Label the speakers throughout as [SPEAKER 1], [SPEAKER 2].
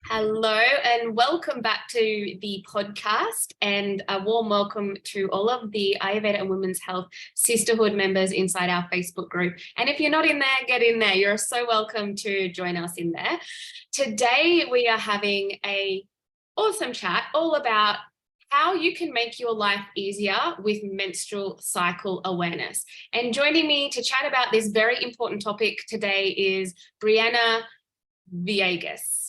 [SPEAKER 1] Hello and welcome back to the podcast, and a warm welcome to all of the Ayurveda and Women's Health Sisterhood members inside our Facebook group. And if you're not in there, get in there. You're so welcome to join us in there. Today we are having an awesome chat all about how you can make your life easier with menstrual cycle awareness. And joining me to chat about this very important topic today is Briana Viegas.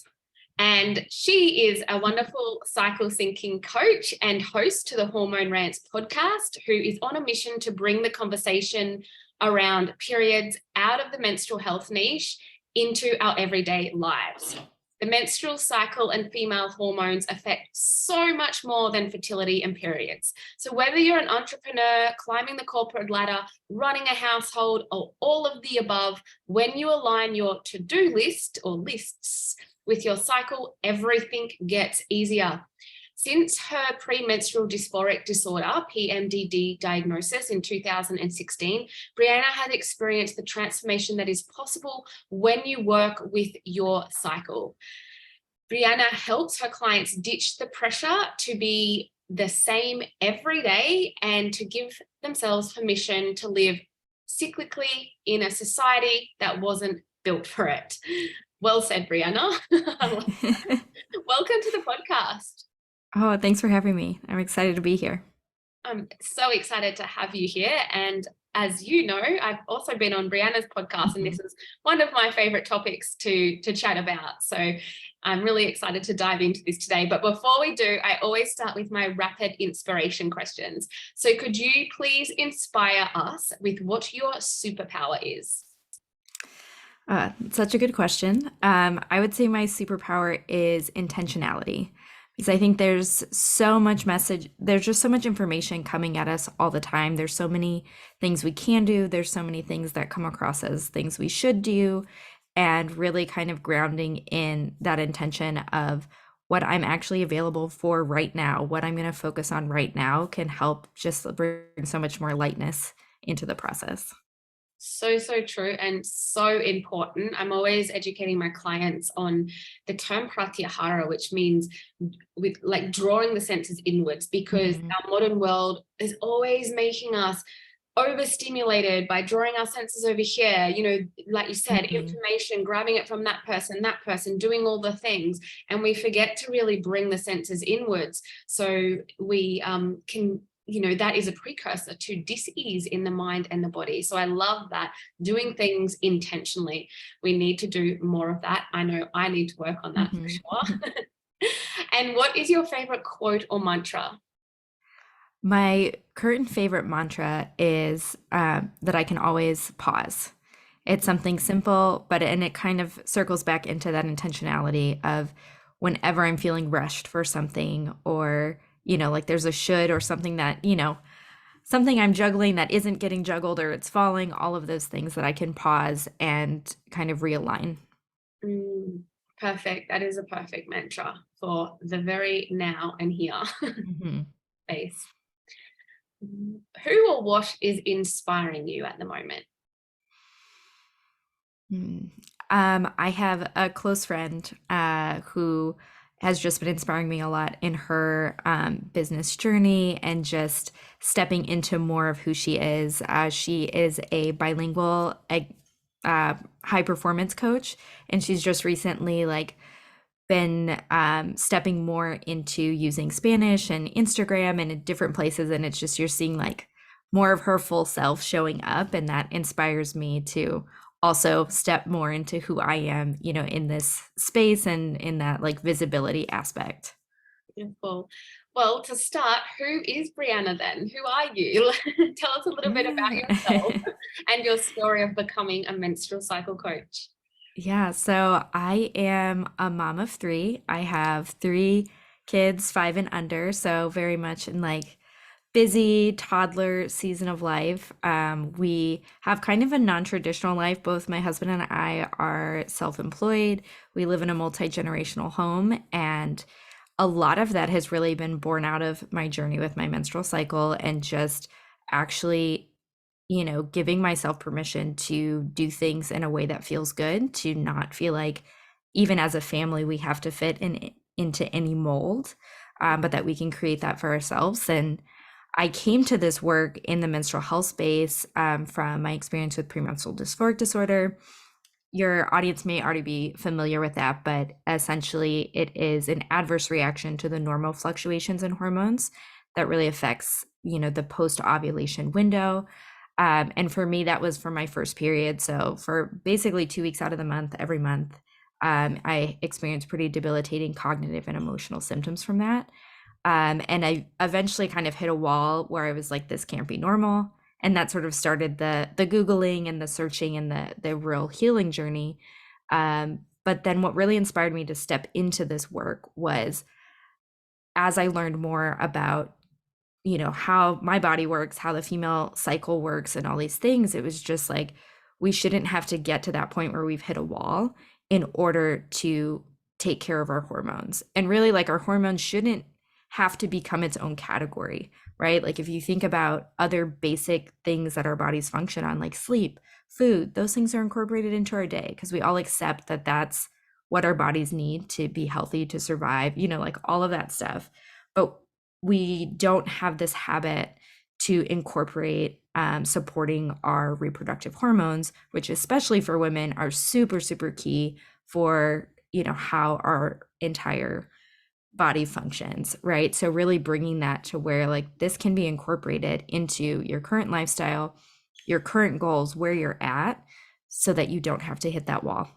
[SPEAKER 1] And she is a wonderful cycle thinking coach and host to the Hormone Rants podcast, who is on a mission to bring the conversation around periods out of the menstrual health niche into our everyday lives. The menstrual cycle and female hormones affect so much more than fertility and periods. So whether you're an entrepreneur, climbing the corporate ladder, running a household, or all of the above, when you align your to-do list or lists with your cycle, everything gets easier. Since her premenstrual dysphoric disorder, PMDD diagnosis in 2016, Briana has experienced the transformation that is possible when you work with your cycle. Briana helps her clients ditch the pressure to be the same every day and to give themselves permission to live cyclically in a society that wasn't built for it. Well said, Briana. Welcome to the podcast.
[SPEAKER 2] Oh, thanks for having me. I'm excited to be here.
[SPEAKER 1] I'm so excited to have you here. And as you know, I've also been on Briana's podcast, and this is one of my favorite topics to chat about. So I'm really excited to dive into this today. But before we do, I always start with my rapid inspiration questions. So could you please inspire us with what your superpower is?
[SPEAKER 2] Such a good question. I would say my superpower is intentionality, because I think there's so much there's just so much information coming at us all the time. There's so many things we can do. There's so many things that come across as things we should do, and really kind of grounding in that intention of what I'm actually available for right now, what I'm going to focus on right now can help just bring so much more lightness into the process.
[SPEAKER 1] So true and so important. I'm always educating my clients on the term pratyahara, which means with like drawing the senses inwards, because our modern world is always making us overstimulated by drawing our senses over here, like you said, information, grabbing it from that person, doing all the things, and we forget to really bring the senses inwards so we can, that is a precursor to dis-ease in the mind and the body. So I love that, doing things intentionally. We need to do more of that. I know I need to work on that for sure. And what is your favorite quote or mantra?
[SPEAKER 2] My current favorite mantra is that I can always pause. It's something simple, and it kind of circles back into that intentionality of whenever I'm feeling rushed for something, or like there's a should or something that, something I'm juggling that isn't getting juggled, or it's falling, all of those things that I can pause and kind of realign.
[SPEAKER 1] Perfect. That is a perfect mantra for the very now and here space. Who or what is inspiring you at the moment?
[SPEAKER 2] I have a close friend who has just been inspiring me a lot in her business journey and just stepping into more of who she is. She is a bilingual high performance coach, and she's just recently been stepping more into using Spanish and Instagram and in different places, and it's just you're seeing more of her full self showing up, and that inspires me to also step more into who I am, in this space and in that visibility aspect.
[SPEAKER 1] Beautiful. Well, to start, who is Briana then? Who are you? Tell us a little bit about yourself and your story of becoming a menstrual cycle coach.
[SPEAKER 2] Yeah, so I am a mom of three. I have three kids, 5 and under, so very much in busy toddler season of life. We have kind of a non-traditional life. Both my husband and I are self-employed. We live in a multi-generational home, and a lot of that has really been born out of my journey with my menstrual cycle and just actually, giving myself permission to do things in a way that feels good, to not feel like even as a family, we have to fit into any mold, but that we can create that for ourselves. And I came to this work in the menstrual health space from my experience with premenstrual dysphoric disorder. Your audience may already be familiar with that, but essentially it is an adverse reaction to the normal fluctuations in hormones that really affects, the post-ovulation window. And for me, that was for my first period. So for basically 2 weeks out of the month, every month, I experienced pretty debilitating cognitive and emotional symptoms from that. And I eventually kind of hit a wall where I was like, this can't be normal. And that sort of started the Googling and the searching and the real healing journey. But then what really inspired me to step into this work was as I learned more about, how my body works, how the female cycle works, and all these things, it was just like, we shouldn't have to get to that point where we've hit a wall in order to take care of our hormones. And really, like, our hormones shouldn't have to become its own category, right? Like, if you think about other basic things that our bodies function on, like sleep, food, those things are incorporated into our day because we all accept that that's what our bodies need to be healthy, to survive, like all of that stuff. But we don't have this habit to incorporate supporting our reproductive hormones, which especially for women are super, super key for, how our entire body functions, right? So really bringing that to where like this can be incorporated into your current lifestyle, your current goals, where you're at, so that you don't have to hit that wall.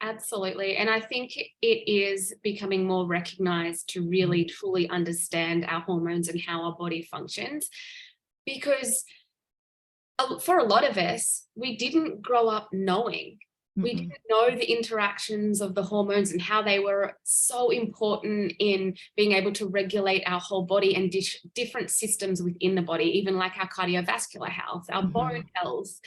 [SPEAKER 1] Absolutely. And I think it is becoming more recognized to really fully understand our hormones and how our body functions, because for a lot of us, we didn't grow up knowing. We didn't know the interactions of the hormones and how they were so important in being able to regulate our whole body and different systems within the body, even like our cardiovascular health, our bone health,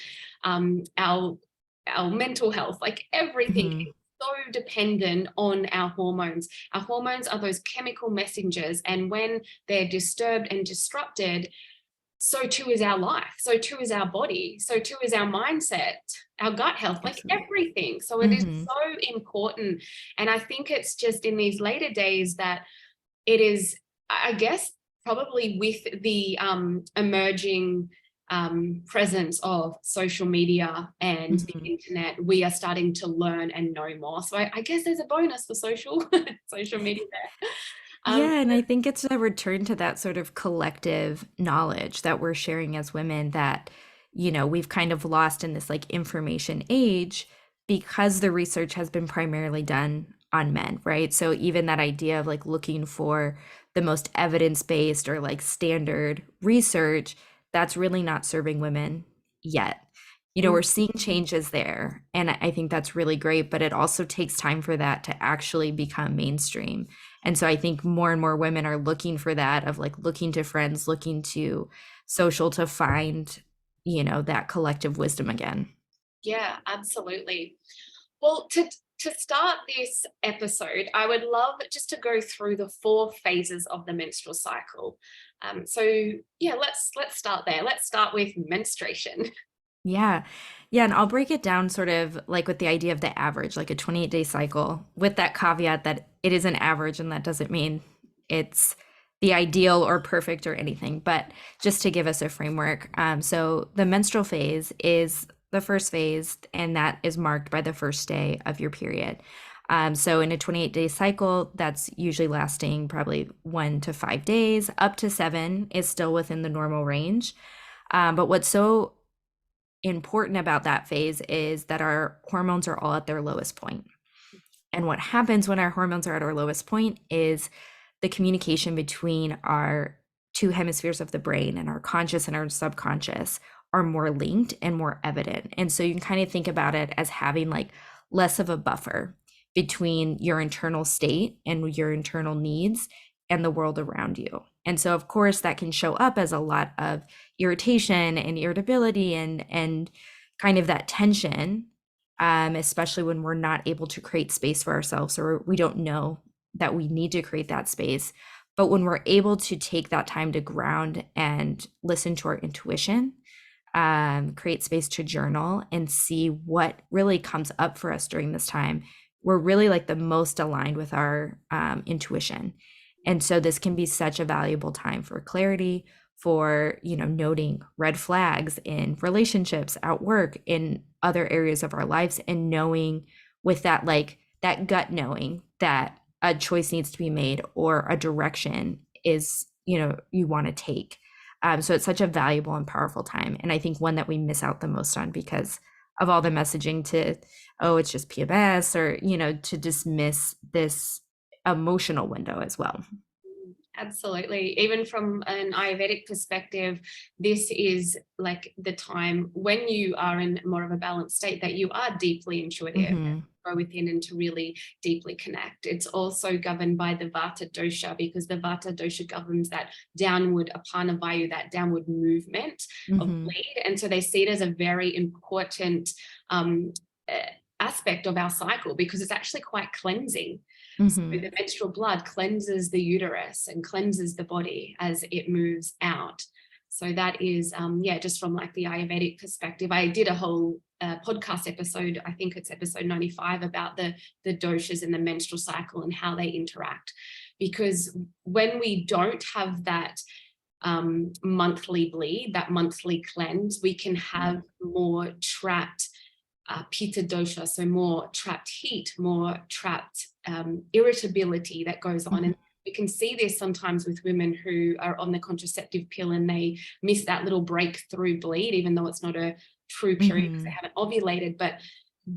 [SPEAKER 1] our mental health, like everything is so dependent on our hormones. Our hormones are those chemical messengers, and when they're disturbed and disrupted, so too is our life, so too is our body, so too is our mindset, our gut health, like everything. So it is so important. And I think it's just in these later days that it is, I guess, probably with the emerging presence of social media and the internet, we are starting to learn and know more. So I guess there's a bonus for social media there.
[SPEAKER 2] Yeah, and I think it's a return to that sort of collective knowledge that we're sharing as women that, we've kind of lost in this like information age because the research has been primarily done on men, right? So even that idea of like looking for the most evidence-based or like standard research, that's really not serving women yet. We're seeing changes there, and I think that's really great, but it also takes time for that to actually become mainstream. And so I think more and more women are looking for that, of like looking to friends, looking to social to find, that collective wisdom again.
[SPEAKER 1] Yeah, absolutely. Well, to start this episode, I would love just to go through the 4 phases of the menstrual cycle. So yeah, let's start there. Let's start with menstruation.
[SPEAKER 2] Yeah. Yeah. And I'll break it down sort of like with the idea of the average, like a 28-day cycle, with that caveat that it is an average and that doesn't mean it's the ideal or perfect or anything, but just to give us a framework. So the menstrual phase is the first phase, and that is marked by the first day of your period. So in a 28-day cycle, that's usually lasting probably 1 to 5 days. Up to 7 is still within the normal range. But what's so important about that phase is that our hormones are all at their lowest point. And what happens when our hormones are at our lowest point is the communication between our 2 hemispheres of the brain, and our conscious and our subconscious, are more linked and more evident. And so you can kind of think about it as having like less of a buffer between your internal state and your internal needs and the world around you. And so of course that can show up as a lot of irritation and irritability and kind of that tension, especially when we're not able to create space for ourselves, or we don't know that we need to create that space. But when we're able to take that time to ground and listen to our intuition, create space to journal and see what really comes up for us during this time, we're really like the most aligned with our intuition. And so this can be such a valuable time for clarity, for, noting red flags in relationships, at work, in other areas of our lives, and knowing with that, like that gut knowing that a choice needs to be made or a direction is, you want to take. So it's such a valuable and powerful time. And I think one that we miss out the most on because of all the messaging to, oh, it's just PMS, or, to dismiss this emotional window as well.
[SPEAKER 1] Absolutely. Even from an Ayurvedic perspective, this is like the time when you are in more of a balanced state that you are deeply intuitive, go within and to really deeply connect. It's also governed by the Vata dosha, because the Vata dosha governs that downward apana vayu, that downward movement of bleed. And so they see it as a very important aspect of our cycle, because it's actually quite cleansing. So the menstrual blood cleanses the uterus and cleanses the body as it moves out. So that is, just from like the Ayurvedic perspective. I did a whole podcast episode, I think it's episode 95, about the doshas and the menstrual cycle and how they interact. Because when we don't have that monthly bleed, that monthly cleanse, we can have more trapped pitta dosha, so more trapped heat, more trapped irritability that goes on. And we can see this sometimes with women who are on the contraceptive pill and they miss that little breakthrough bleed, even though it's not a true period because they haven't ovulated. But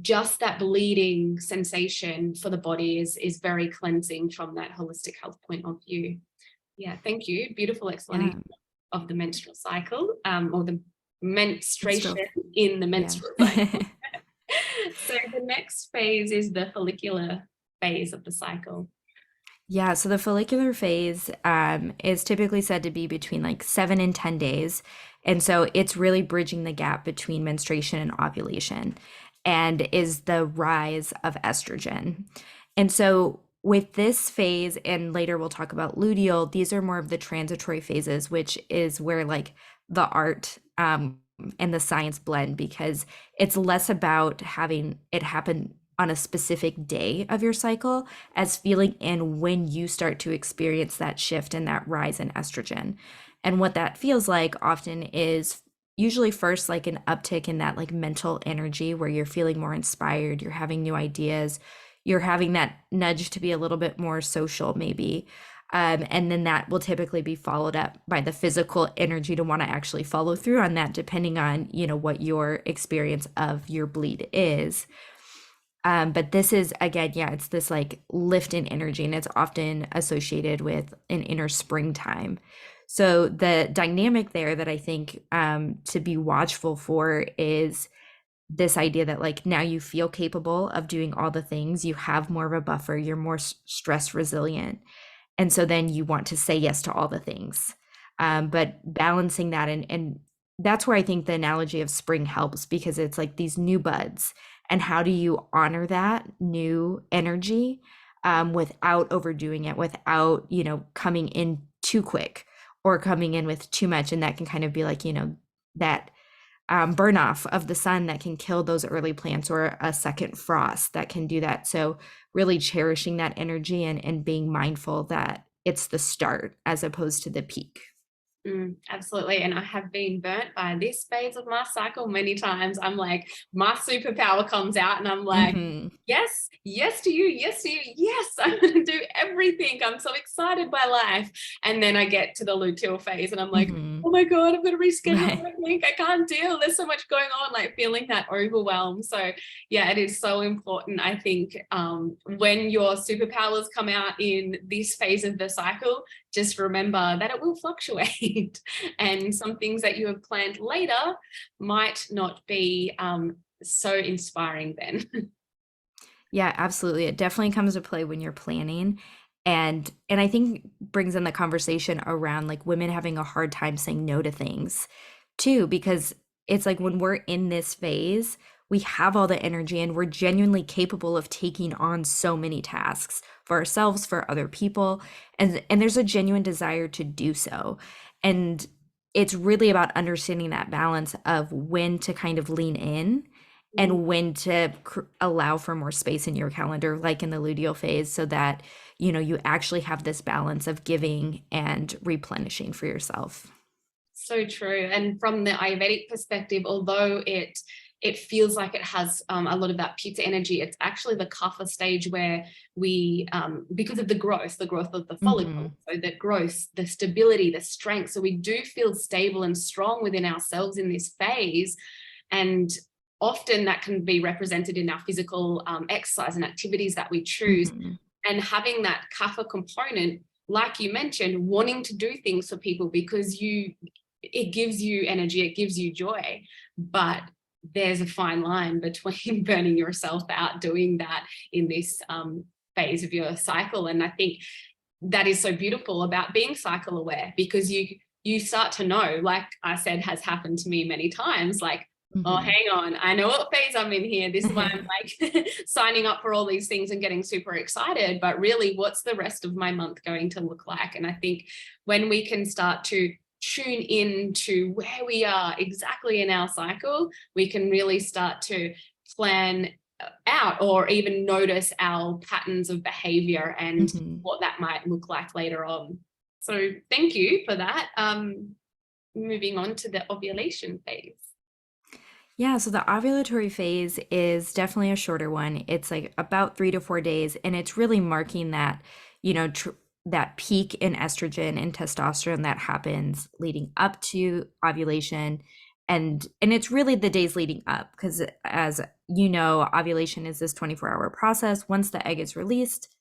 [SPEAKER 1] just that bleeding sensation for the body is very cleansing from that holistic health point of view. Yeah, thank you. Beautiful explanation of the menstrual cycle, or the menstruation in the menstrual cycle. So the next phase is the follicular phase of the cycle.
[SPEAKER 2] Yeah, so the follicular phase is typically said to be between like 7 and 10 days. And so it's really bridging the gap between menstruation and ovulation, and is the rise of estrogen. And so with this phase, and later we'll talk about luteal, these are more of the transitory phases, which is where like the art and the science blend, because it's less about having it happen on a specific day of your cycle as feeling in when you start to experience that shift and that rise in estrogen. And what that feels like often is usually first like an uptick in that like mental energy where you're feeling more inspired, you're having new ideas, you're having that nudge to be a little bit more social maybe. And then that will typically be followed up by the physical energy to want to actually follow through on that, depending on, what your experience of your bleed is. But this is, again, it's this like lift in energy, and it's often associated with an inner springtime. So the dynamic there that I think to be watchful for is this idea that like now you feel capable of doing all the things, you have more of a buffer, you're more stress resilient. And so then you want to say yes to all the things. But balancing that, and that's where I think the analogy of spring helps, because it's like these new buds. And how do you honor that new energy without overdoing it, without, coming in too quick or coming in with too much? And that can kind of be like, that burn off of the sun that can kill those early plants, or a second frost that can do that. So really cherishing that energy and being mindful that it's the start as opposed to the peak.
[SPEAKER 1] Absolutely. And I have been burnt by this phase of my cycle many times. I'm like, my superpower comes out and I'm like, yes to you, yes to you, yes, I'm going to do everything. I'm so excited by life. And then I get to the luteal phase and I'm like, oh my God, I'm going to reschedule everything. I can't deal. There's so much going on, like feeling that overwhelm. So yeah, it is so important. I think when your superpowers come out in this phase of the cycle, just remember that it will fluctuate and some things that you have planned later might not be so inspiring then.
[SPEAKER 2] Yeah, absolutely. It definitely comes to play when you're planning. And I think brings in the conversation around like women having a hard time saying no to things too, because it's like when we're in this phase, we have all the energy and we're genuinely capable of taking on so many tasks for ourselves, for other people. And there's a genuine desire to do so. And it's really about understanding that balance of when to kind of lean in
[SPEAKER 1] Mm.
[SPEAKER 2] and when to allow for more space in your calendar, like in the luteal phase, so that, you actually have this balance of giving and replenishing for yourself.
[SPEAKER 1] So true. And from the Ayurvedic perspective, although it feels like it has a lot of that pitta energy, it's actually the kapha stage where we, because of the growth of the
[SPEAKER 2] Mm-hmm.
[SPEAKER 1] follicle, so the growth, the stability, the strength. So we do feel stable and strong within ourselves in this phase. And often that can be represented in our physical exercise and activities that we choose.
[SPEAKER 2] Mm-hmm.
[SPEAKER 1] And having that kapha component, like you mentioned, wanting to do things for people because it gives you energy, it gives you joy, but there's a fine line between burning yourself out doing that in this phase of your cycle. And I think that is so beautiful about being cycle aware, because you start to know, like I said, has happened to me many times, like, oh,
[SPEAKER 2] Mm-hmm.
[SPEAKER 1] hang on, I know what phase I'm in here. This is why I'm like signing up for all these things and getting super excited. But really, what's the rest of my month going to look like? And I think when we can start to tune in to where we are exactly in our cycle, we can really start to plan out or even notice our patterns of behavior and
[SPEAKER 2] Mm-hmm.
[SPEAKER 1] what that might look like later on. So thank you for that. Moving on to the ovulation phase.
[SPEAKER 2] Yeah, so the ovulatory phase is definitely a shorter one. It's like about 3 to 4 days, and it's really marking that, that peak in estrogen and testosterone that happens leading up to ovulation. And it's really the days leading up, because as you know, ovulation is this 24-hour process. Once the egg is released,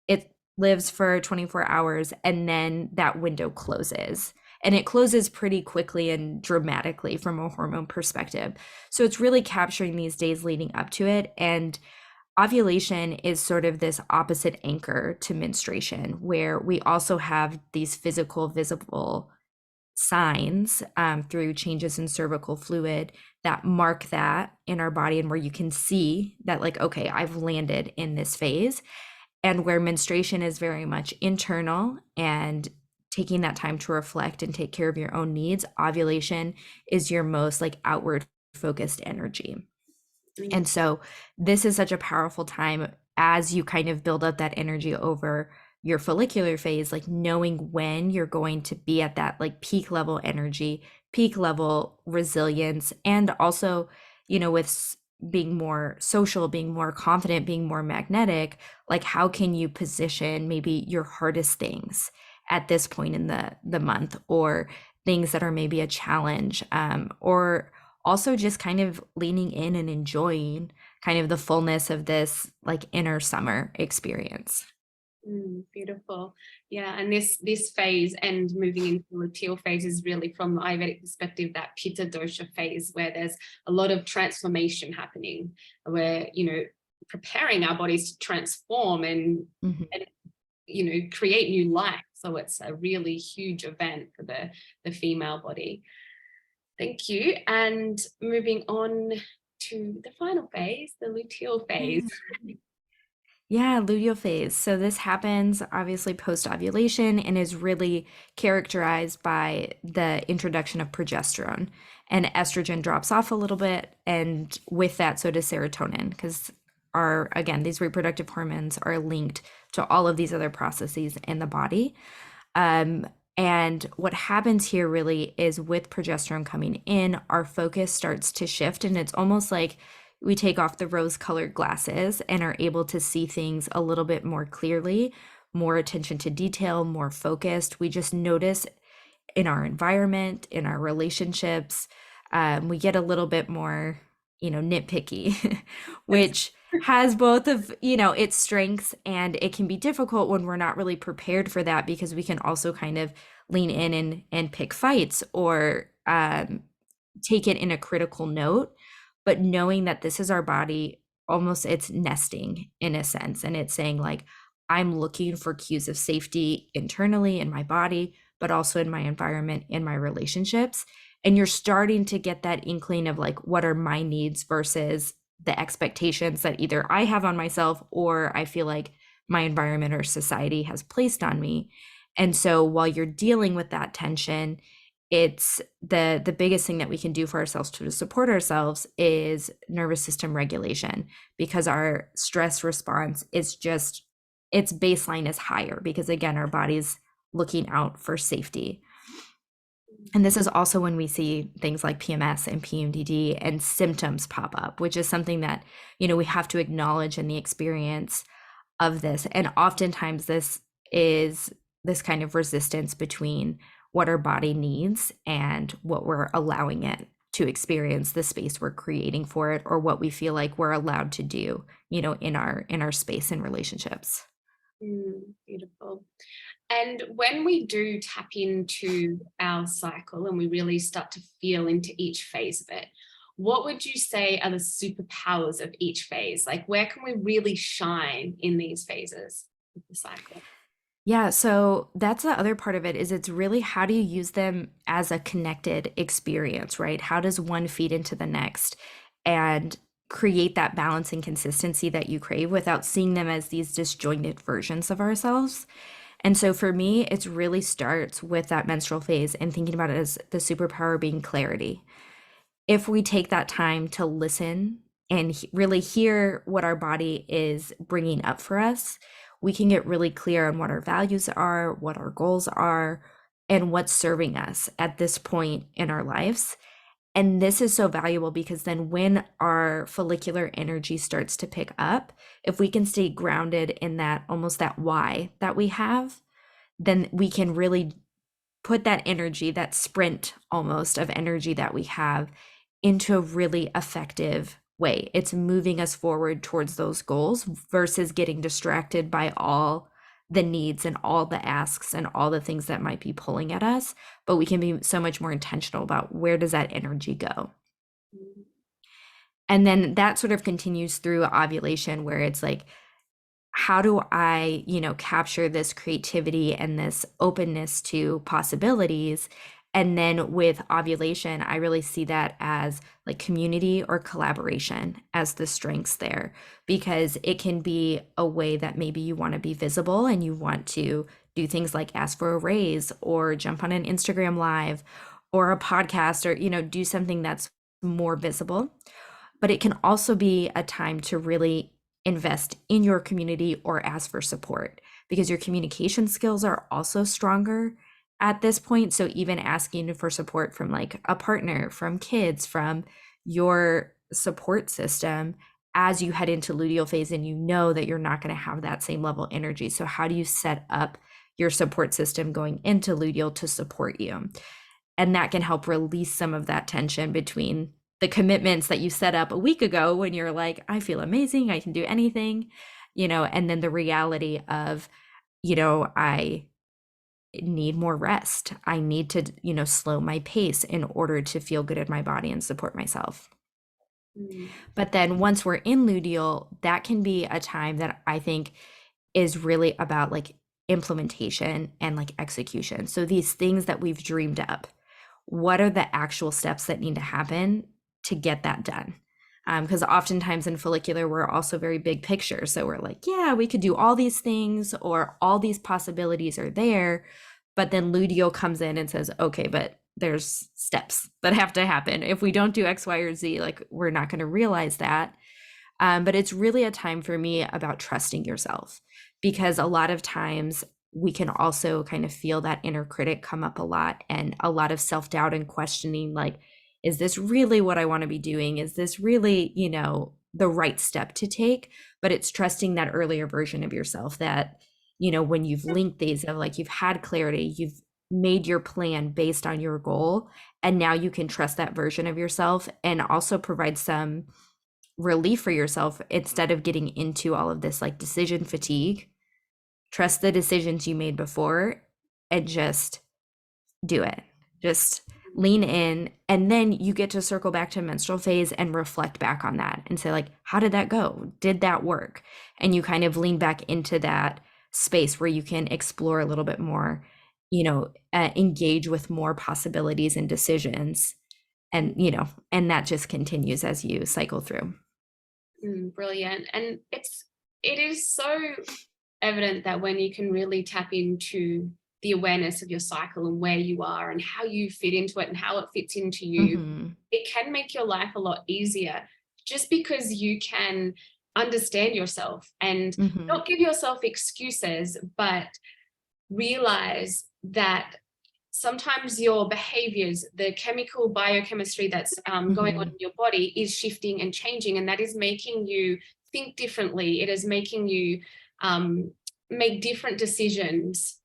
[SPEAKER 2] it lives for 24 hours and then that window closes. And it closes pretty quickly and dramatically from a hormone perspective. So it's really capturing these days leading up to it. And ovulation is sort of this opposite anchor to menstruation, where we also have these physical, visible signs through changes in cervical fluid that mark that in our body, and where you can see that, like, okay, I've landed in this phase. And where menstruation is very much internal and taking that time to reflect and take care of your own needs, ovulation is your most like outward focused energy. And so this is such a powerful time as you kind of build up that energy over your follicular phase, like knowing when you're going to be at that like peak level energy, peak level resilience, and also, with being more social, being more confident, being more magnetic, like how can you position maybe your hardest things at this point in the month, or things that are maybe a challenge, or also just kind of leaning in and enjoying kind of the fullness of this like inner summer experience.
[SPEAKER 1] Beautiful. Yeah. And this phase and moving into the luteal phase is really, from the Ayurvedic perspective, that pitta dosha phase where there's a lot of transformation happening, where, preparing our bodies to transform
[SPEAKER 2] Mhm.
[SPEAKER 1] and create new life. So it's a really huge event for the female body. Thank you. And moving on to the final phase, the luteal phase.
[SPEAKER 2] Yeah, luteal phase. So this happens obviously post ovulation and is really characterized by the introduction of progesterone, and estrogen drops off a little bit. And with that, so does serotonin, because again, these reproductive hormones are linked to all of these other processes in the body. Um, and what happens here really is, with progesterone coming in, our focus starts to shift, and it's almost like we take off the rose-colored glasses and are able to see things a little bit more clearly, more attention to detail, more focused. We just notice in our environment, in our relationships, we get a little bit more, nitpicky, which has both of, its strengths, and it can be difficult when we're not really prepared for that, because we can also kind of lean in and pick fights, or take it in a critical note. But knowing that this is our body, almost it's nesting in a sense, and it's saying like, I'm looking for cues of safety internally in my body, but also in my environment, in my relationships. And you're starting to get that inkling of like, what are my needs versus the expectations that either I have on myself, or I feel like my environment or society has placed on me. And so while you're dealing with that tension, it's the biggest thing that we can do for ourselves to support ourselves is nervous system regulation, because our stress response is just, its baseline is higher because again our body's looking out for safety. And this is also when we see things like PMS and PMDD and symptoms pop up, which is something that, we have to acknowledge in the experience of this. And oftentimes this is this kind of resistance between what our body needs and what we're allowing it to experience, the space we're creating for it, or what we feel like we're allowed to do, in our space and relationships.
[SPEAKER 1] Beautiful. And when we do tap into our cycle and we really start to feel into each phase of it, what would you say are the superpowers of each phase? Like, where can we really shine in these phases of the cycle?
[SPEAKER 2] Yeah, so that's the other part of it, is it's really, how do you use them as a connected experience, right? How does one feed into the next and create that balance and consistency that you crave without seeing them as these disjointed versions of ourselves? And so for me, it really starts with that menstrual phase and thinking about it as the superpower being clarity. If we take that time to listen and really hear what our body is bringing up for us, we can get really clear on what our values are, what our goals are, and what's serving us at this point in our lives. And this is so valuable because then when our follicular energy starts to pick up, if we can stay grounded in that, almost that why that we have, then we can really put that energy, that sprint almost of energy that we have, into a really effective way. It's moving us forward towards those goals versus getting distracted by all the needs and all the asks and all the things that might be pulling at us. But we can be so much more intentional about where does that energy go. And then that sort of continues through ovulation, where it's like, how do I, capture this creativity and this openness to possibilities? And then with ovulation, I really see that as like community or collaboration as the strengths there, because it can be a way that maybe you want to be visible and you want to do things like ask for a raise or jump on an Instagram live or a podcast, or, do something that's more visible. But it can also be a time to really invest in your community or ask for support, because your communication skills are also stronger at this point. So even asking for support from like a partner, from kids, from your support system as you head into luteal phase, and that you're not going to have that same level of energy. So how do you set up your support system going into luteal to support you? And that can help release some of that tension between the commitments that you set up a week ago when you're like, I feel amazing, I can do anything, and then the reality of, I need more rest. I need to, slow my pace in order to feel good in my body and support myself. But then once we're in luteal, that can be a time that I think is really about like implementation and like execution. So these things that we've dreamed up, what are the actual steps that need to happen to get that done? Because oftentimes in follicular, we're also very big picture. So we're like, yeah, we could do all these things, or all these possibilities are there. But then luteal comes in and says, okay, but there's steps that have to happen. If we don't do X, Y, or Z, like we're not going to realize that. But it's really a time for me about trusting yourself, because a lot of times we can also kind of feel that inner critic come up a lot, and a lot of self-doubt and questioning, like, is this really what I want to be doing? Is this really, the right step to take? But it's trusting that earlier version of yourself that, when you've linked these, of like, you've had clarity, you've made your plan based on your goal, and now you can trust that version of yourself and also provide some relief for yourself instead of getting into all of this like decision fatigue. Trust the decisions you made before and just do it. Just lean in, and then you get to circle back to menstrual phase and reflect back on that and say like, how did that go? Did that work? And you kind of lean back into that space where you can explore a little bit more, engage with more possibilities and decisions, and and that just continues as you cycle through.
[SPEAKER 1] Brilliant. And it is so evident that when you can really tap into the awareness of your cycle and where you are and how you fit into it and how it fits into you,
[SPEAKER 2] Mhm.
[SPEAKER 1] it can make your life a lot easier, just because you can understand yourself and
[SPEAKER 2] Mhm.
[SPEAKER 1] not give yourself excuses, but realize that sometimes your behaviors, the chemical biochemistry that's going on
[SPEAKER 2] Mhm.
[SPEAKER 1] in your body is shifting and changing, and that is making you think differently. It is making you make different decisions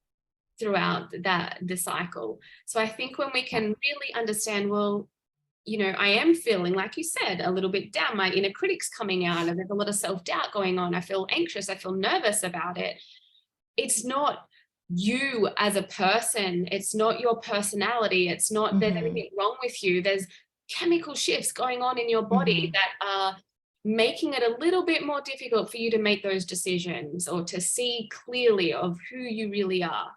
[SPEAKER 1] throughout the cycle. So I think when we
[SPEAKER 2] Yeah.
[SPEAKER 1] can really understand, well, I am feeling, like you said, a little bit down. My inner critic's coming out, and there's a lot of self-doubt going on. I feel anxious. I feel nervous about it. It's not you as a person. It's not your personality. It's not there's
[SPEAKER 2] Mhm.
[SPEAKER 1] anything wrong with you. There's chemical shifts going on in your body
[SPEAKER 2] Mhm.
[SPEAKER 1] that are making it a little bit more difficult for you to make those decisions or to see clearly of who you really are.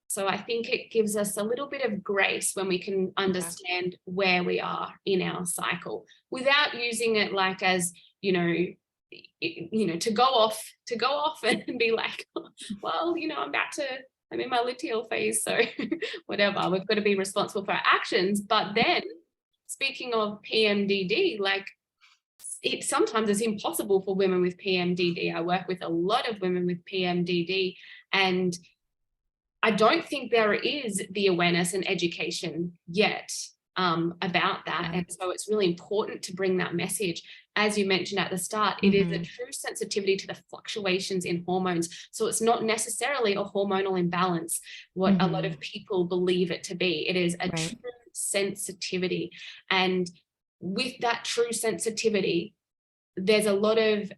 [SPEAKER 1] So I think it gives us a little bit of grace when we can
[SPEAKER 2] Yeah.
[SPEAKER 1] understand where we are in our cycle without using it like as, to go off and be like, well, I'm in my luteal phase, so whatever. We've got to be responsible for our actions. But then, speaking of PMDD, like, it sometimes is impossible for women with PMDD. I work with a lot of women with PMDD, and I don't think there is the awareness and education yet about that.
[SPEAKER 2] Yeah.
[SPEAKER 1] And so it's really important to bring that message. As you mentioned at the start, it is a
[SPEAKER 2] Mhm.
[SPEAKER 1] true sensitivity to the fluctuations in hormones. So it's not necessarily a hormonal imbalance, what a lot
[SPEAKER 2] Mhm.
[SPEAKER 1] of people believe it to be. It is a
[SPEAKER 2] Right.
[SPEAKER 1] true sensitivity. And with that true sensitivity, there's a lot of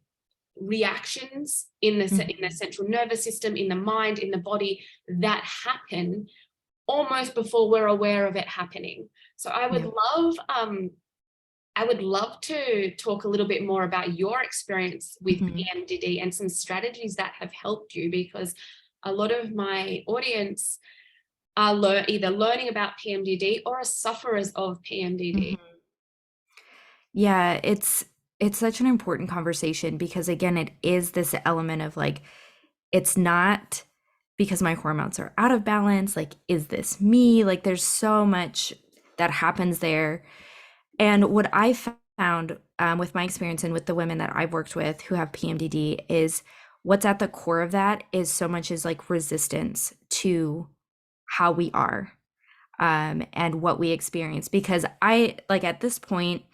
[SPEAKER 1] reactions in the
[SPEAKER 2] Mhm.
[SPEAKER 1] central nervous system, in the mind, in the body, that happen almost before we're aware of it happening. So
[SPEAKER 2] Yeah.
[SPEAKER 1] I would love to talk a little bit more about your experience with
[SPEAKER 2] Mhm.
[SPEAKER 1] PMDD and some strategies that have helped you, because a lot of my audience are either learning about PMDD or are sufferers of PMDD.
[SPEAKER 2] Mhm. Yeah, it's such an important conversation because again, it is this element of like it's not because my hormones are out of balance, like is this me? Like there's so much that happens there. And what I found with my experience and with the women that I've worked with who have PMDD is what's at the core of that is so much is like resistance to how we are and what we experience. Because I like at this point,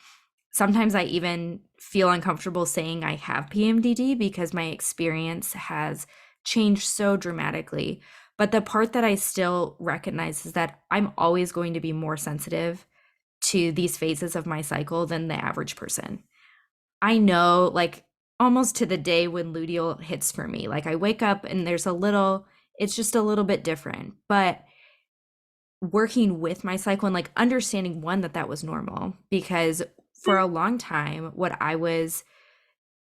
[SPEAKER 2] sometimes I even feel uncomfortable saying I have PMDD because my experience has changed so dramatically. But the part that I still recognize is that I'm always going to be more sensitive to these phases of my cycle than the average person. I know, like, almost to the day when luteal hits for me. Like, I wake up and it's just a little bit different. But working with my cycle and like understanding one that that was normal because for a long time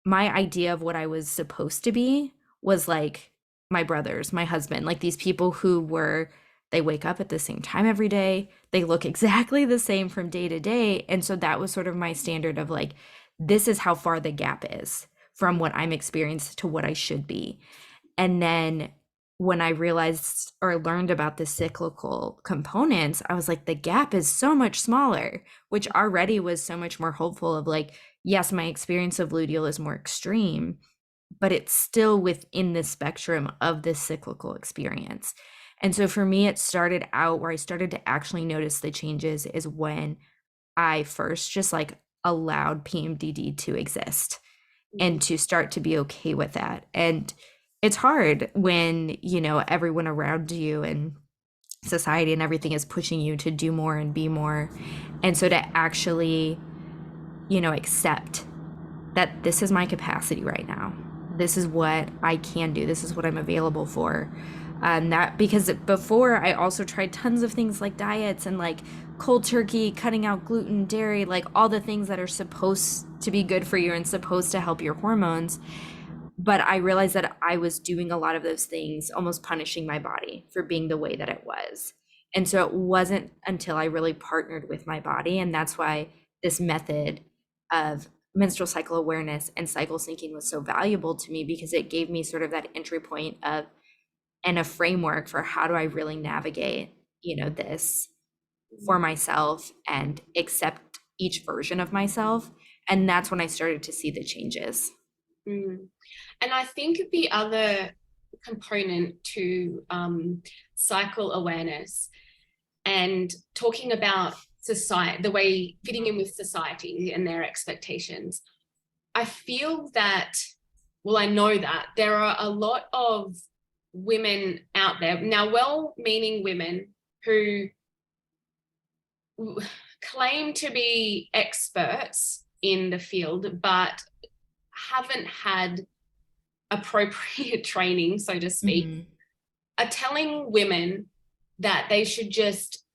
[SPEAKER 2] my idea of what I was supposed to be was like my brothers, my husband, like these people they wake up at the same time every day. They look exactly the same from day to day. And so that was sort of my standard of like, this is how far the gap is from what I'm experienced to what I should be. And then when I realized or learned about the cyclical components, I was like, the gap is so much smaller, which already was so much more hopeful of like, yes, my experience of luteal is more extreme, but it's still within the spectrum of this cyclical experience. And so for me, it started out where I started to actually notice the changes is when I first just like allowed PMDD to exist
[SPEAKER 1] Mhm.
[SPEAKER 2] and to start to be okay with that. And it's hard when, everyone around you and society and everything is pushing you to do more and be more. And so to actually, accept that this is my capacity right now. This is what I can do. This is what I'm available for. That because before I also tried tons of things like diets and like cold turkey, cutting out gluten, dairy, like all the things that are supposed to be good for you and supposed to help your hormones. But I realized that I was doing a lot of those things, almost punishing my body for being the way that it was. And so it wasn't until I really partnered with my body. And that's why this method of menstrual cycle awareness and cycle syncing was so valuable to me because it gave me sort of that entry point of and a framework for how do I really navigate, this for myself and accept each version of myself. And that's when I started to see the changes.
[SPEAKER 1] Mm. And I think the other component to cycle awareness and talking about society, the way fitting in with society and their expectations, I feel that, well, I know that there are a lot of women out there now, well-meaning women who claim to be experts in the field, but haven't had appropriate training, so to speak, are telling women that they should just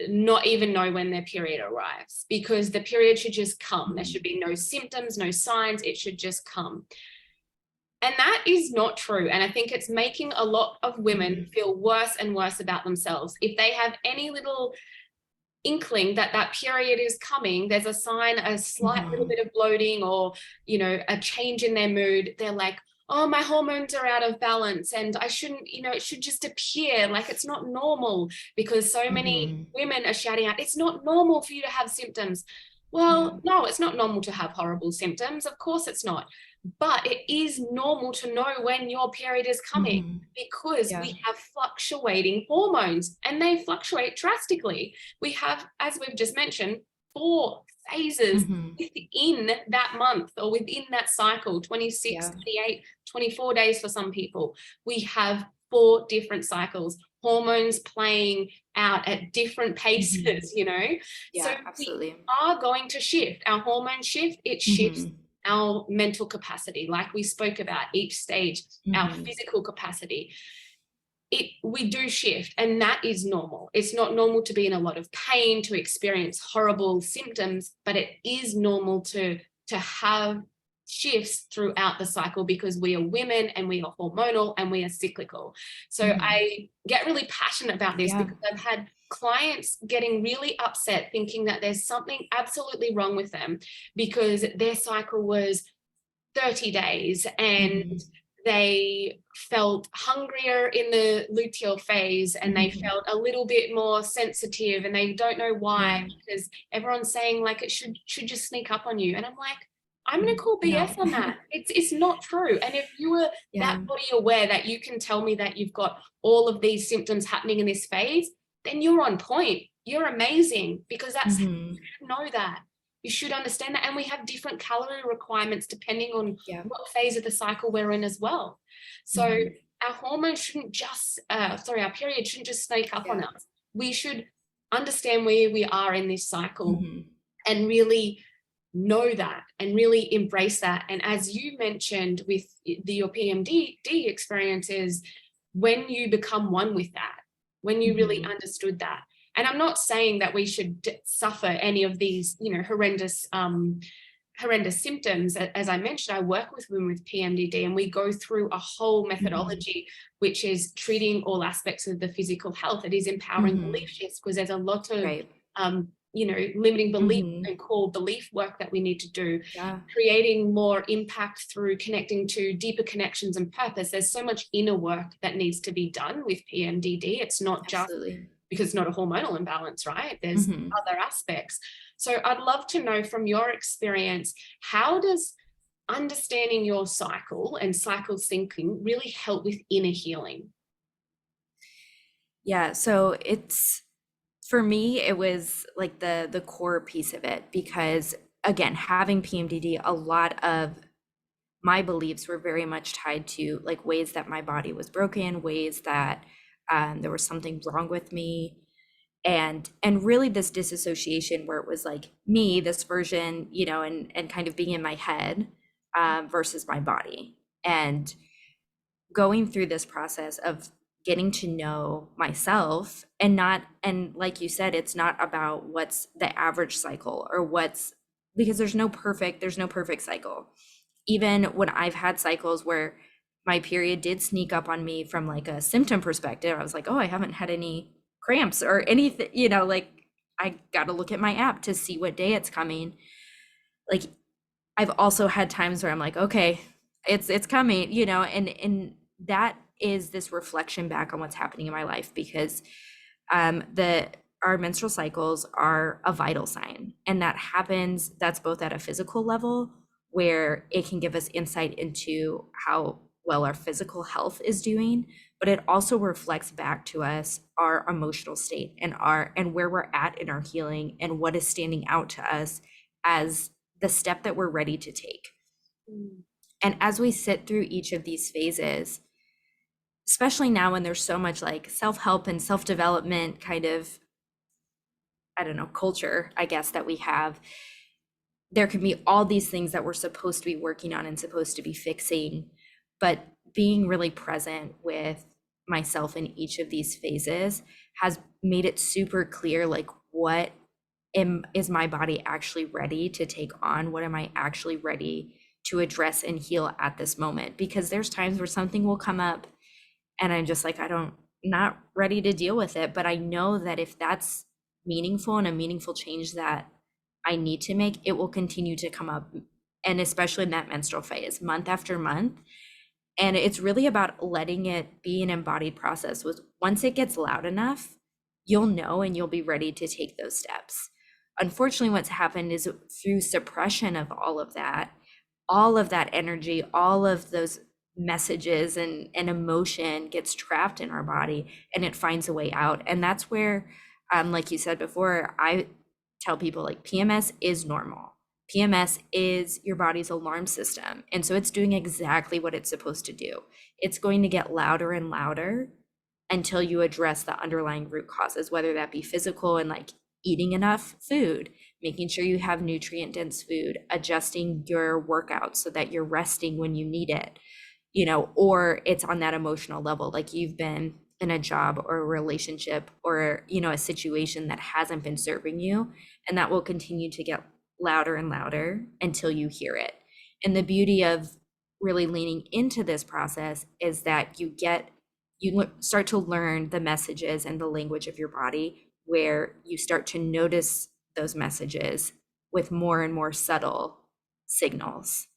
[SPEAKER 1] not even know when their period arrives, because the period should just come. There should be no symptoms, no signs. It should just come. And that is not true. And I think it's making a lot of women feel worse and worse about themselves. If they have any little inkling that that period is coming, there's a sign, a slight little bit of bloating or, a change in their mood, they're like, oh, my hormones are out of balance and I shouldn't, it should just appear, like it's not normal, because so many women are shouting out, it's not normal for you to have symptoms. Well, no, it's not normal to have horrible symptoms. Of course it's not. But it is normal to know when your period is coming, because we have fluctuating hormones and they fluctuate drastically. We have, as we've just mentioned, 4 phases within that month or within that cycle, 26, 28, 24 days for some people. We have 4 different cycles, hormones playing out at different paces,
[SPEAKER 2] Yeah,
[SPEAKER 1] so
[SPEAKER 2] absolutely.
[SPEAKER 1] we are going to shift. Our hormones shift, it shifts our mental capacity, like we spoke about each stage, our physical capacity. We do shift, and that is normal. It's not normal to be in a lot of pain, to experience horrible symptoms, but it is normal to have shifts throughout the cycle, because we are women and we are hormonal and we are cyclical. So I get really passionate about this because I've had clients getting really upset, thinking that there's something absolutely wrong with them because their cycle was 30 days and they felt hungrier in the luteal phase and they felt a little bit more sensitive, and they don't know why, because everyone's saying like it should just sneak up on you. And I'm like, I'm going to call BS on that. It's not true. And if you were that body aware that you can tell me that you've got all of these symptoms happening in this phase, then you're on point. You're amazing, because that's, you should know that. You should understand that. And we have different calorie requirements depending on what phase of the cycle we're in as well. So our hormones shouldn't just, our period shouldn't just sneak up on us. We should understand where we are in this cycle and really know that and really embrace that. And as you mentioned with your PMDD experiences, when you become one with that, when you really understood that. And I'm not saying that we should suffer any of these, horrendous symptoms. As I mentioned, I work with women with PMDD, and we go through a whole methodology, which is treating all aspects of the physical health. It is empowering belief shifts, because there's a lot of, limiting belief and core belief work that we need to do, creating more impact through connecting to deeper connections and purpose. There's so much inner work that needs to be done with PMDD. It's not just because it's not a hormonal imbalance, right? There's other aspects. So I'd love to know from your experience, how does understanding your cycle and cycle syncing really help with inner healing?
[SPEAKER 2] Yeah, so for me, it was like the core piece of it, because again, having PMDD, a lot of my beliefs were very much tied to like ways that my body was broken, ways that there was something wrong with me, and really this disassociation where it was like me, this version, and kind of being in my head versus my body, and going through this process of getting to know myself, and like you said, it's not about what's the average cycle or because there's no perfect cycle. Even when I've had cycles where my period did sneak up on me from like a symptom perspective, I was like, oh, I haven't had any cramps or anything, like I got to look at my app to see what day it's coming. Like I've also had times where I'm like, okay, it's coming, and that is this reflection back on what's happening in my life, because our menstrual cycles are a vital sign, and that's both at a physical level, where it can give us insight into how well our physical health is doing, but it also reflects back to us our emotional state and where we're at in our healing, and what is standing out to us as the step that we're ready to take. And as we sit through each of these phases, especially now when there's so much like self-help and self-development kind of, I don't know, culture, I guess, that we have, there can be all these things that we're supposed to be working on and supposed to be fixing, but being really present with myself in each of these phases has made it super clear, like, what is my body actually ready to take on? What am I actually ready to address and heal at this moment? Because there's times where something will come up and I'm just like, not ready to deal with it. But I know that if that's meaningful and a meaningful change that I need to make, it will continue to come up. And especially in that menstrual phase, month after month. And it's really about letting it be an embodied process. Once it gets loud enough, you'll know and you'll be ready to take those steps. Unfortunately, what's happened is through suppression of all of that energy, all of those messages and emotion gets trapped in our body, and it finds a way out. And that's where, like you said before, I tell people, like, PMS is normal. PMS is your body's alarm system. And so it's doing exactly what it's supposed to do. It's going to get louder and louder until you address the underlying root causes, whether that be physical and like eating enough food, making sure you have nutrient dense food, adjusting your workouts so that you're resting when you need it, or it's on that emotional level, like you've been in a job or a relationship or, a situation that hasn't been serving you, and that will continue to get louder and louder until you hear it. And the beauty of really leaning into this process is that you start to learn the messages and the language of your body, where you start to notice those messages with more and more subtle signals.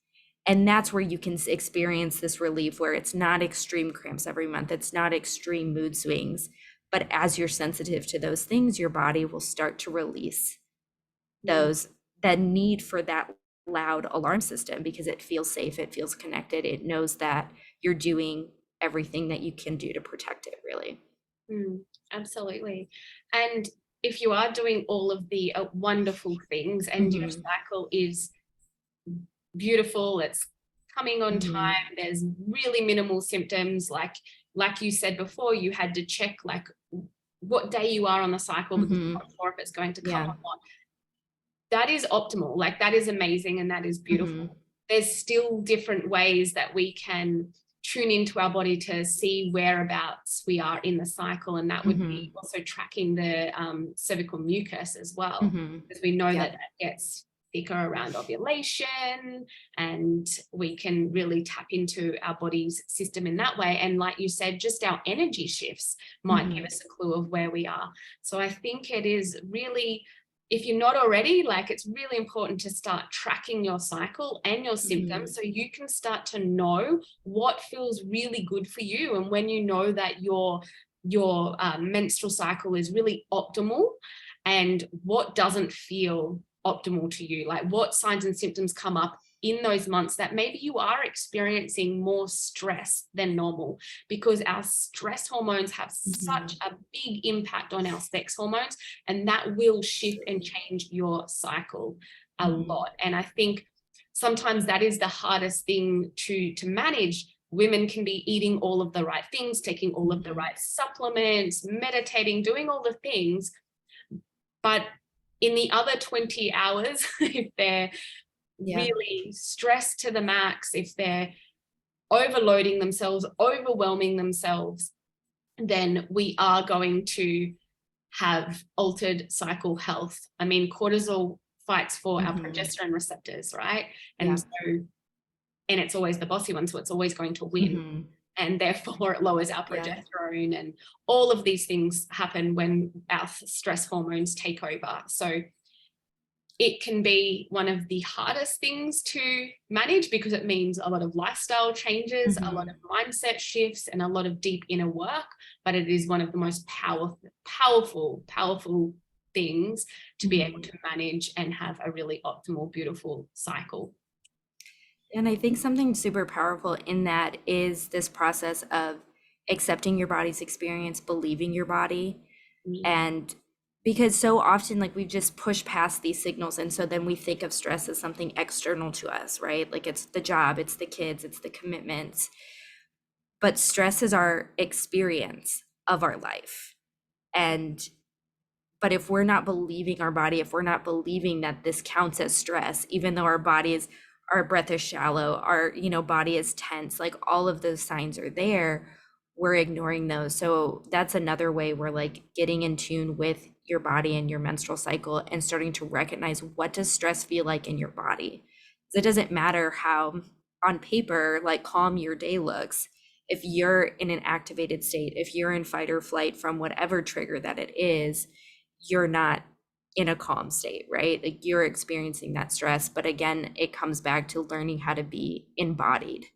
[SPEAKER 2] And that's where you can experience this relief, where it's not extreme cramps every month, it's not extreme mood swings, but as you're sensitive to those things, your body will start to release that need for that loud alarm system, because it feels safe, it feels connected, it knows that you're doing everything that you can do to protect it, really.
[SPEAKER 1] Absolutely. And if you are doing all of the wonderful things and your cycle is beautiful, it's coming on time, there's really minimal symptoms, like you said before, you had to check like what day you are on the cycle because you're not sure if it's going to come or not. That is optimal. Like, that is amazing, and that is beautiful. There's still different ways that we can tune into our body to see whereabouts we are in the cycle, and that would be also tracking the cervical mucus as well, because we know that gets thicker around ovulation, and we can really tap into our body's system in that way. And like you said, just our energy shifts might give us a clue of where we are. So I think it is really, if you're not already, like, it's really important to start tracking your cycle and your symptoms, so you can start to know what feels really good for you. And when you know that your menstrual cycle is really optimal, and what doesn't feel optimal to you, like what signs and symptoms come up in those months that maybe you are experiencing more stress than normal, because our stress hormones have such a big impact on our sex hormones, and that will shift and change your cycle a lot. And I think sometimes that is the hardest thing to manage. Women can be eating all of the right things, taking all of the right supplements, meditating, doing all the things, but in the other 20 hours, if they're really stressed to the max, if they're overloading themselves, overwhelming themselves, then we are going to have altered cycle health. I mean, cortisol fights for our progesterone receptors, right? And and it's always the bossy one, so it's always going to win. And therefore it lowers our progesterone, and all of these things happen when our stress hormones take over. So it can be one of the hardest things to manage because it means a lot of lifestyle changes, a lot of mindset shifts, and a lot of deep inner work. But it is one of the most powerful things to be able to manage and have a really optimal, beautiful cycle.
[SPEAKER 2] And I think something super powerful in that is this process of accepting your body's experience, believing your body. And because so often, like, we just push past these signals. And so then we think of stress as something external to us, right? Like, it's the job, it's the kids, it's the commitments. But stress is our experience of our life. But if we're not believing our body, if we're not believing that this counts as stress, even though our breath is shallow, our, body is tense, like, all of those signs are there, we're ignoring those. So that's another way we're like getting in tune with your body and your menstrual cycle and starting to recognize, what does stress feel like in your body? It doesn't matter how on paper, like, calm your day looks. If you're in an activated state, if you're in fight or flight from whatever trigger that it is, you're not in a calm state, right? Like, you're experiencing that stress. But again, it comes back to learning how to be embodied.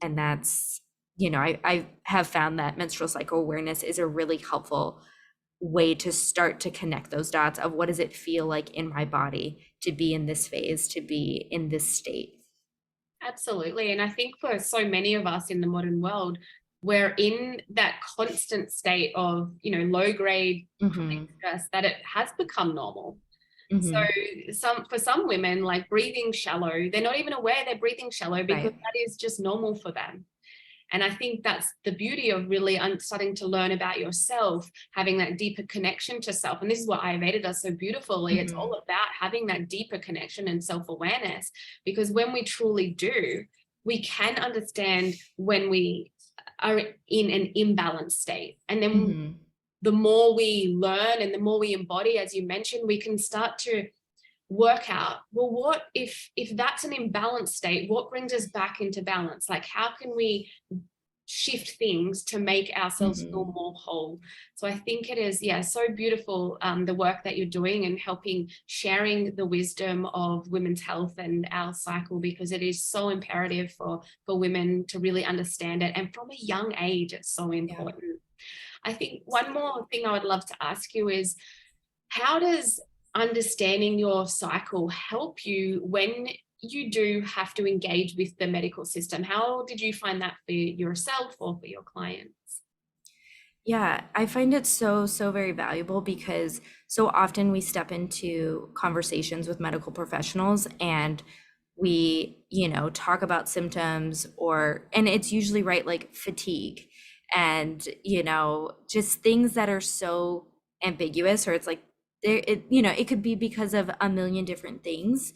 [SPEAKER 2] And that's, I have found that menstrual cycle awareness is a really helpful way to start to connect those dots of, what does it feel like in my body to be in this phase, to be in this state.
[SPEAKER 1] Absolutely. And I think for so many of us in the modern world, we're in that constant state of, low grade stress that it has become normal. So for some women, like, breathing shallow, they're not even aware they're breathing shallow because that is just normal for them. And I think that's the beauty of really starting to learn about yourself, having that deeper connection to self. And this is what Ayurveda does so beautifully. It's all about having that deeper connection and self-awareness, because when we truly do, we can understand when we are in an imbalanced state. And then the more we learn and the more we embody, as you mentioned, we can start to work out, well, what if that's an imbalanced state, what brings us back into balance? Like, how can we shift things to make ourselves feel more whole? So I think it is, so beautiful, the work that you're doing and sharing the wisdom of women's health and our cycle, because it is so imperative for women to really understand it. And from a young age, it's so important. I think one more thing I would love to ask you is, how does understanding your cycle help you when you do have to engage with the medical system? How did you find that for yourself or for your clients?
[SPEAKER 2] Yeah, I find it so very valuable, because so often we step into conversations with medical professionals and we, talk about symptoms, and it's usually, right, like fatigue and, just things that are so ambiguous, or it's like, it could be because of a million different things.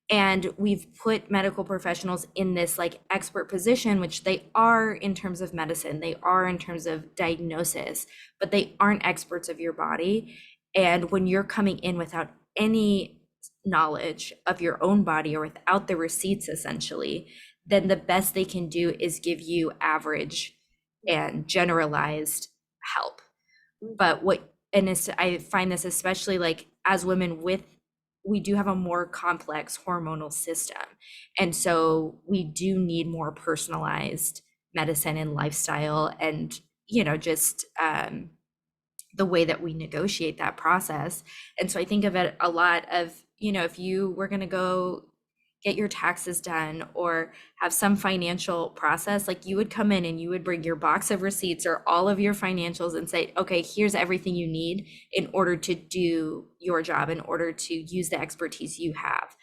[SPEAKER 2] And we've put medical professionals in this like expert position, which they are in terms of medicine, they are in terms of diagnosis, but they aren't experts of your body. And when you're coming in without any knowledge of your own body, or without the receipts, essentially, then the best they can do is give you average and generalized help. But I find this especially, like, as women, we do have a more complex hormonal system. And so we do need more personalized medicine and lifestyle, and, just the way that we negotiate that process. And so I think of it a lot of, if you were going to go get your taxes done or have some financial process, like, you would come in and you would bring your box of receipts or all of your financials and say, okay, here's everything you need in order to do your job, in order to use the expertise you have.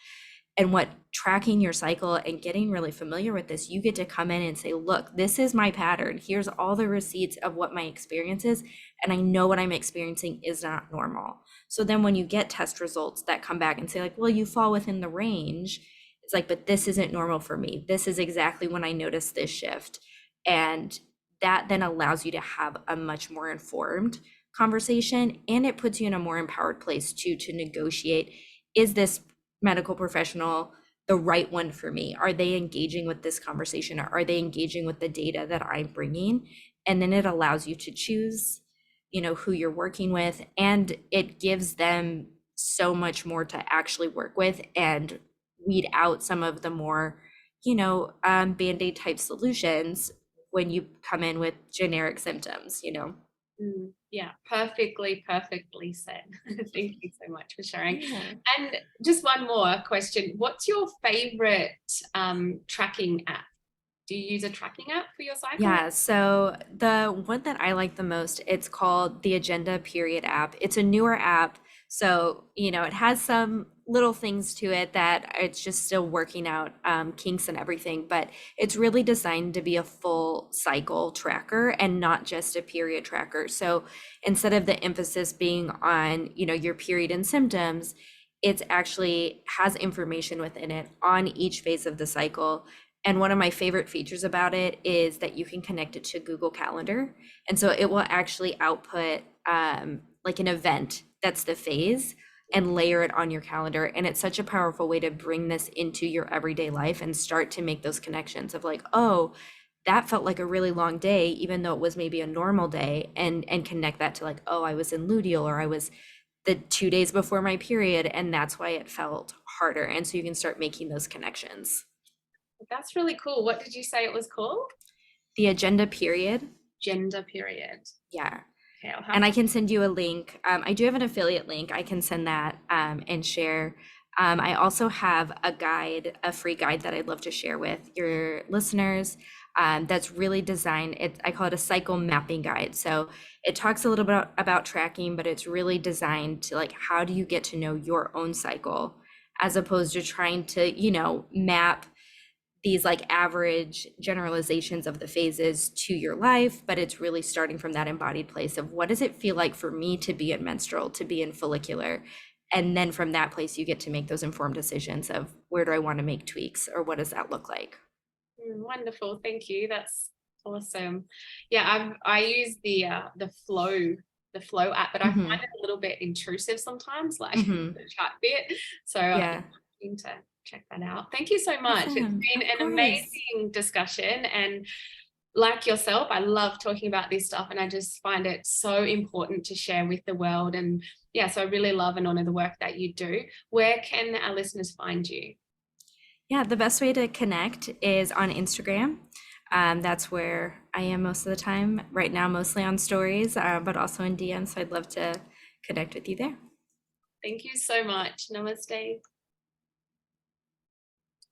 [SPEAKER 2] And what tracking your cycle and getting really familiar with this, you get to come in and say, look, this is my pattern. Here's all the receipts of what my experience is. And I know what I'm experiencing is not normal. So then when you get test results that come back and say, like, well, you fall within the range, it's like, but this isn't normal for me. This is exactly when I noticed this shift. And that then allows you to have a much more informed conversation. And it puts you in a more empowered place too, to negotiate, is this medical professional the right one for me? Are they engaging with this conversation? Or are they engaging with the data that I'm bringing? And then it allows you to choose, who you're working with. And it gives them so much more to actually work with and weed out some of the more, band-aid type solutions when you come in with generic symptoms,
[SPEAKER 1] Yeah, perfectly said. Thank you so much for sharing.
[SPEAKER 2] Yeah.
[SPEAKER 1] And just one more question. What's your favorite tracking app? Do you use a tracking app for your cycle?
[SPEAKER 2] Yeah, so the one that I like the most, it's called the Agenda Period app. It's a newer app, so it has some little things to it that it's just still working out kinks and everything, but it's really designed to be a full cycle tracker and not just a period tracker. So instead of the emphasis being on your period and symptoms, it's actually has information within it on each phase of the cycle. And one of my favorite features about it is that you can connect it to Google Calendar. And so it will actually output like an event that's the phase and layer it on your calendar. And it's such a powerful way to bring this into your everyday life and start to make those connections of like, oh, that felt like a really long day, even though it was maybe a normal day, and connect that to like, oh, I was in luteal, or I was the 2 days before my period, and that's why it felt harder. And so you can start making those connections.
[SPEAKER 1] That's really cool. What did you say it was called?
[SPEAKER 2] The Agenda Period.
[SPEAKER 1] Gender period.
[SPEAKER 2] Yeah.
[SPEAKER 1] Okay,
[SPEAKER 2] And I can send you a link. I do have an affiliate link. I can send that and share. I also have a guide, a free guide that I'd love to share with your listeners. That's really designed. I call it a cycle mapping guide. So it talks a little bit about tracking, but it's really designed to like, how do you get to know your own cycle, as opposed to trying to, map these like average generalizations of the phases to your life, but it's really starting from that embodied place of what does it feel like for me to be in menstrual, to be in follicular. And then from that place, you get to make those informed decisions of where do I want to make tweaks, or what does that look like?
[SPEAKER 1] Wonderful. Thank you. That's awesome. Yeah, I use the flow app, but I find it a little bit intrusive sometimes, like the chat bit. So I'm keen to check that out. Thank you so much.
[SPEAKER 2] Awesome.
[SPEAKER 1] It's been an amazing discussion, and like yourself, I love talking about this stuff, and I just find it so important to share with the world. And yeah, so I really love and honor the work that you do. Where can our listeners find you?
[SPEAKER 2] Yeah, the best way to connect is on Instagram. That's where I am most of the time right now, mostly on stories, but also in DMs. So I'd love to connect with you there.
[SPEAKER 1] Thank you so much. Namaste.